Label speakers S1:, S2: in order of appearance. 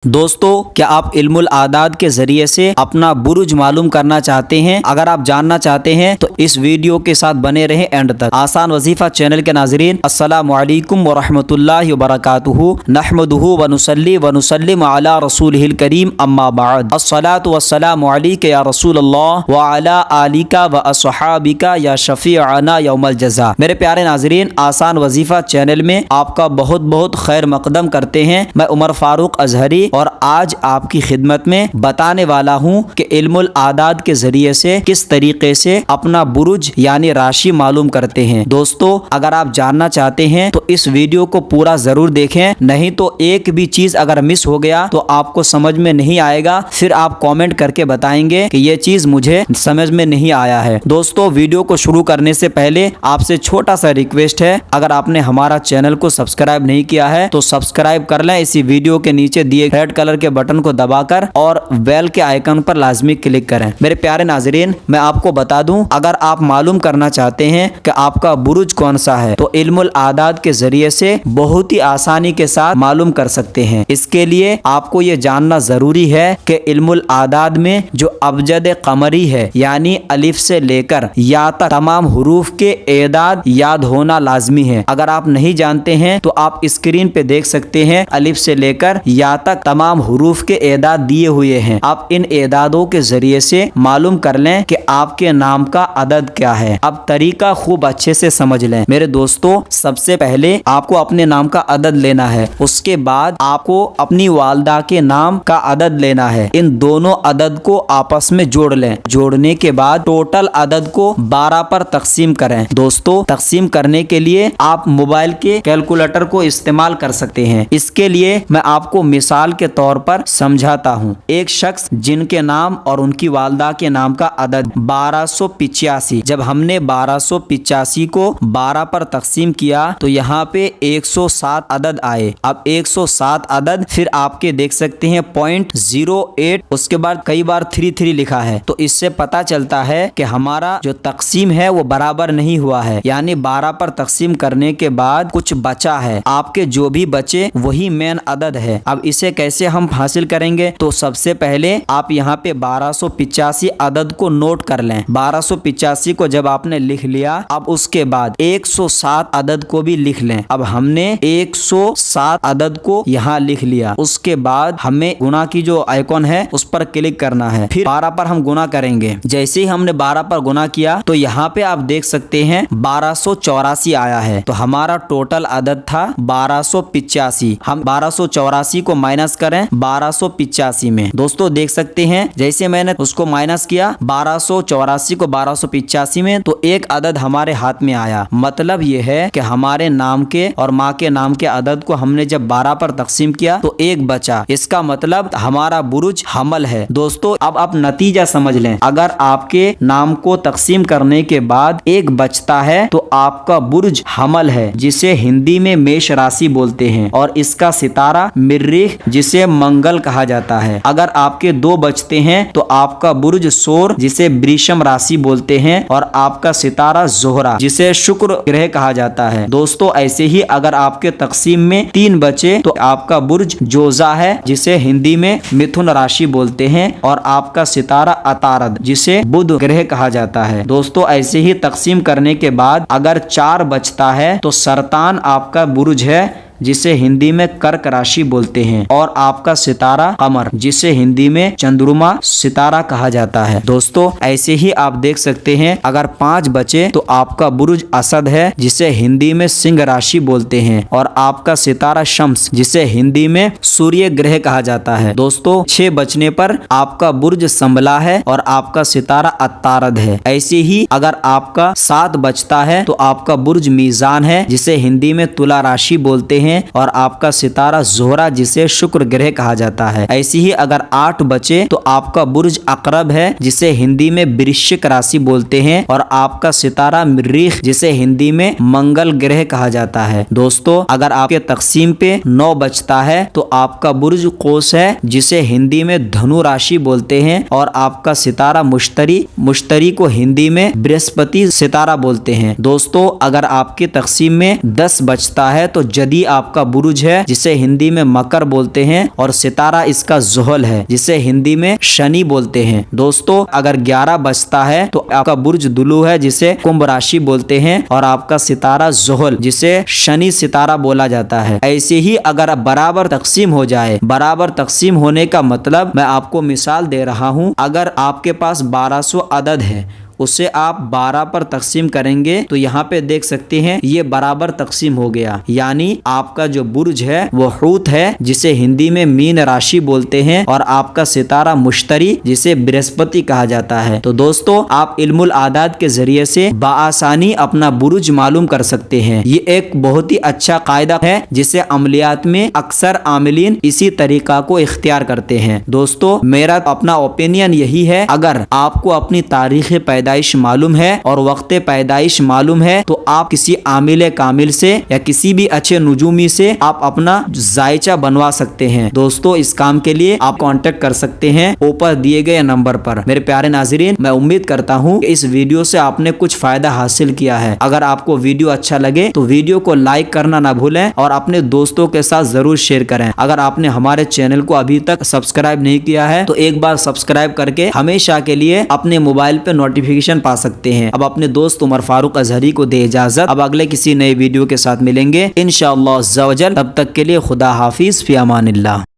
S1: दोस्तों, क्या आप इल्मुल आदाद के जरिए से अपना बुरुज मालूम करना चाहते हैं? अगर आप जानना चाहते हैं तो इस वीडियो के साथ बने रहें एंड तक। आसान वजीफा चैनल के नाजरीन, अस्सलामु अलैकुम व रहमतुल्लाहि व बरकातुहू। नहमदुहू व नुसल्ली व नुसल्लिम अला रसूलिहिल करीम, अम्मा बाद। अस्सलातु वस्सलामु अलैका या रसूलल्लाह व अला आलिका व अस्हाबिका या शफीअना यौमल जज़ा। मेरे प्यारे नाजरीन, आसान वजीफा चैनल में आपका बहुत बहुत खैर मकदम करते हैं। मैं उमर फारूक अजहरी और आज आपकी खिदमत में बताने वाला हूं कि इल्मुल आदाद के जरिए से किस तरीके से अपना बुरुज यानी राशि मालूम करते हैं। दोस्तों, अगर आप जानना चाहते हैं तो इस वीडियो को पूरा जरूर देखें, नहीं तो एक भी चीज अगर मिस हो गया तो आपको समझ में नहीं आएगा। फिर आप कमेंट करके बताएंगे कि ये चीज मुझे समझ में नहीं आया है। दोस्तों, वीडियो को शुरू करने से पहले आपसे छोटा सा रिक्वेस्ट है, अगर आपने हमारा चैनल को सब्सक्राइब नहीं किया है तो सब्सक्राइब कर लें। इसी वीडियो के नीचे दिए रेड कलर के बटन को दबाकर और बेल के आइकन पर लाजमी क्लिक करें। मेरे प्यारे नाजरीन, मैं आपको बता दूं, अगर आप मालूम करना चाहते हैं कि आपका बुरुज कौन सा है तो इल्मुल आदाद के जरिए से बहुत ही आसानी के साथ मालूम कर सकते हैं। इसके लिए आपको ये जानना जरूरी है कि इल्मुल आदाद में जो अबजद कमरी है यानी अलिफ से लेकर या तक तमाम हुरूफ के एदाद याद होना लाजमी है। अगर आप नहीं जानते हैं तो आप स्क्रीन पे देख सकते हैं, अलिफ से लेकर या तक तमाम हुरूफ के एदाद दिए हुए हैं। आप इन एदादों के जरिए से मालूम कर लें कि आपके नाम का अदद क्या है। अब तरीका खूब अच्छे से समझ लें। मेरे दोस्तों, सबसे पहले आपको अपने नाम का अदद लेना है, उसके बाद आपको अपनी वालदा के नाम का अदद लेना है। इन दोनों अदद को आपस में जोड़ लें। जोड़ने के बाद टोटल अदद को 12 पर तकसीम करें। दोस्तों, तकसीम करने के लिए आप मोबाइल के कैलकुलेटर को इस्तेमाल कर सकते हैं। इसके लिए मैं आपको मिसाल के तौर पर समझाता हूँ। एक शख्स जिनके नाम और उनकी वालदा के नाम का अदद 1285, जब हमने 1285 को 12 पर तकसीम किया तो यहाँ पे 107 अदद आए। अब 107 अदद फिर आपके देख सकते हैं 0.08, उसके बाद कई बार 33 लिखा है, तो इससे पता चलता है कि हमारा जो तकसीम है वो बराबर नहीं हुआ है, यानी 12 पर तकसीम करने के बाद कुछ बचा है। आपके जो भी बचे वही मेन अदद है। अब इसे कैसे हम हासिल करेंगे? तो सबसे पहले आप यहाँ पे 1285 अदद को नोट कर लें। 1285 को जब आपने लिख लिया, अब उसके बाद 107 अदद को भी लिख लें। अब हमने 107 अदद को यहाँ लिख लिया। उसके बाद हमें गुना की जो आइकॉन है उस पर क्लिक करना है। फिर 12 पर हम गुना करेंगे। जैसे ही हमने 12 पर गुना किया तो यहाँ पे आप देख सकते हैं 1284 आया है। तो हमारा टोटल अदद था 1285। हम 1284 को माइनस करें 1285 में। दोस्तों, देख सकते हैं जैसे मैंने उसको माइनस किया 1284 को 1285 में, तो एक अदद हमारे हाथ में आया। मतलब यह है कि हमारे नाम के और माँ के नाम के अदद को हमने जब 12 पर तकसीम किया तो एक बचा। इसका मतलब हमारा बुरुज हमल है। दोस्तों, अब आप नतीजा समझ लें। अगर आपके नाम को तकसीम करने के बाद एक बचता है तो आपका बुरुज हमल है, जिसे हिंदी में मेष राशि बोलते हैं, और इसका सितारा मिर्रिख जिसे मंगल कहा जाता है। अगर आपके दो बचते हैं तो आपका बुर्ज सोर जिसे वृषम राशि बोलते हैं, और आपका सितारा जोहरा जिसे शुक्र ग्रह कहा जाता है। दोस्तों, ऐसे ही अगर आपके तकसीम में 3 बचे तो आपका बुर्ज जोजा है जिसे हिंदी में मिथुन राशि बोलते हैं, और आपका सितारा अतारद जिसे बुध ग्रह कहा जाता है। दोस्तों, ऐसे ही तकसीम करने के बाद अगर 4 बचता है तो सरतान आपका बुर्ज है जिसे हिंदी में कर्क राशि बोलते हैं, और आपका सितारा कमर जिसे हिंदी में चंद्रमा सितारा कहा जाता है। दोस्तों, ऐसे ही आप देख सकते हैं अगर 5 बचे तो आपका बुरुज असद है जिसे हिंदी में सिंह राशि बोलते हैं, और आपका सितारा शम्स जिसे हिंदी में सूर्य ग्रह कहा जाता है। दोस्तों, 6 बचने पर आपका बुर्ज संबला है और आपका सितारा अतारद है। ऐसे ही अगर आपका 7 बचता है तो आपका बुर्ज मीजान है जिसे हिंदी में तुला राशि बोलते हैं, और आपका सितारा जोहरा जिसे शुक्र ग्रह कहा जाता है। ऐसे ही अगर 8 बचे तो आपका बुर्ज अकरब है जिसे हिंदी में वृश्चिक राशि बोलते हैं, और आपका सितारा मरीख जिसे हिंदी में मंगल ग्रह कहा जाता है। दोस्तों, अगर आपके तकसीम पे 9 बचता है तो आपका बुर्ज कोस है जिसे हिंदी में धनु राशि बोलते हैं, और आपका सितारा मुश्तरी को हिंदी में बृहस्पति सितारा बोलते हैं। दोस्तों, अगर आपके तकसीम में 10 बचता है तो जदी आपका बुरुज है जिसे हिंदी में मकर बोलते हैं, और सितारा इसका ज़ुहल है जिसे हिंदी में शनि बोलते हैं। दोस्तों अगर 11 बजता है तो आपका बुर्ज दुलू है जिसे कुंभ राशि बोलते हैं, और आपका सितारा ज़ुहल जिसे शनि सितारा बोला जाता है। ऐसे ही अगर बराबर तकसीम हो जाए, बराबर तकसीम होने का मतलब मैं आपको मिसाल दे रहा हूं, अगर आपके पास 1200 अदद है उसे आप 12 पर तकसीम करेंगे तो यहाँ पे देख सकते हैं ये बराबर तकसीम हो गया, यानी आपका जो बुर्ज है वो हूत है जिसे हिंदी में मीन राशि बोलते हैं, और आपका सितारा मुश्तरी जिसे बृहस्पति कहा जाता है। तो दोस्तों आप इल्मुल आदाद के जरिए से बआसानी अपना बुर्ज मालूम कर सकते हैं। ये एक बहुत ही अच्छा कायदा है जिसे अमलियात में अक्सर आमिलीन इसी तरीका को इख्तियार करते हैं। दोस्तों मेरा अपना ओपिनियन यही है, अगर आपको अपनी तारीख पैदाइश मालूम है और वक्त पैदाइश मालूम है तो आप किसी आमिल कामिल से या किसी भी अच्छे नुजूमी से आप अपना जायचा बनवा सकते हैं। दोस्तों इस काम के लिए आप कांटेक्ट कर सकते हैं ऊपर दिए गए नंबर पर। मेरे प्यारे नाज़रीन, मैं उम्मीद करता हूँ कि इस वीडियो से आपने कुछ फायदा हासिल किया है। अगर आपको वीडियो अच्छा लगे तो वीडियो को लाइक करना ना भूलें और अपने दोस्तों के साथ जरूर शेयर करें। अगर आपने हमारे चैनल को अभी तक सब्सक्राइब नहीं किया है तो एक बार सब्सक्राइब करके हमेशा के लिए अपने मोबाइल पे नोटिफिकेशन पा सकते हैं। अब अपने दोस्त उमर फारूक अजहरी को दे इजाजत। अब अगले किसी नए वीडियो के साथ मिलेंगे इंशाअल्लाह अज़्ज़ा वजल। तब तक के लिए खुदा हाफिज, फी अमानिल्लाह।